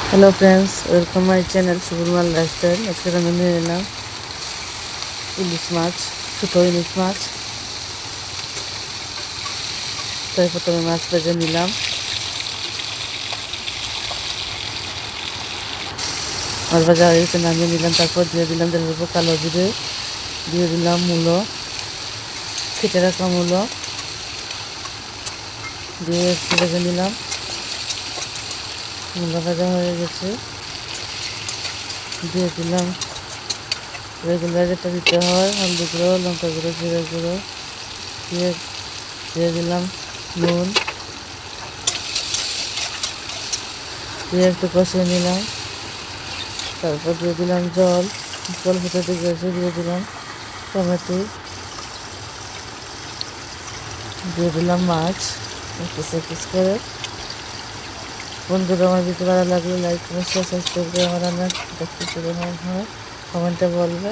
Hello friends, welcome my channel সুবর্মাল lifestyle. আজকে আমি নিয়ে এলাম ইলিশ মাছ, ছোটো ইলিশ মাছ। তাই প্রথমে মাছ ভেজে নিলাম। মাছ ভাজা হয়ে গেছে, নামিয়ে নিলাম। তারপর দিয়ে দিলাম তেলের উপর কালো জিরে, দিয়ে দিলাম মূলো, কেটে রাখা মূলো দিয়ে একটু ভেজে নিলাম। মূলো ভাজা হয়ে গেছে, দিয়ে দিলাম রেগুলার যেটা দিতে হয়, হলদি গুঁড়ো, লঙ্কা গুঁড়ো, জিরে গুঁড়ো, দিয়ে দিলাম নুন, দিয়ে একটু কষিয়ে নিলাম। তারপর দিয়ে দিলাম জল ফুটে গেছে, দিয়ে দিলাম টমেটো, দিয়ে দিলাম মাছ একটু পিস করে। বন্ধুরা, আমার ভিডিও ভালো লাগলে লাইক, কমেন্ট, শেয়ার, সাবস্ক্রাইব করে আমার রান্না দেখতে শুরু হয়, কমেন্টে বলবে।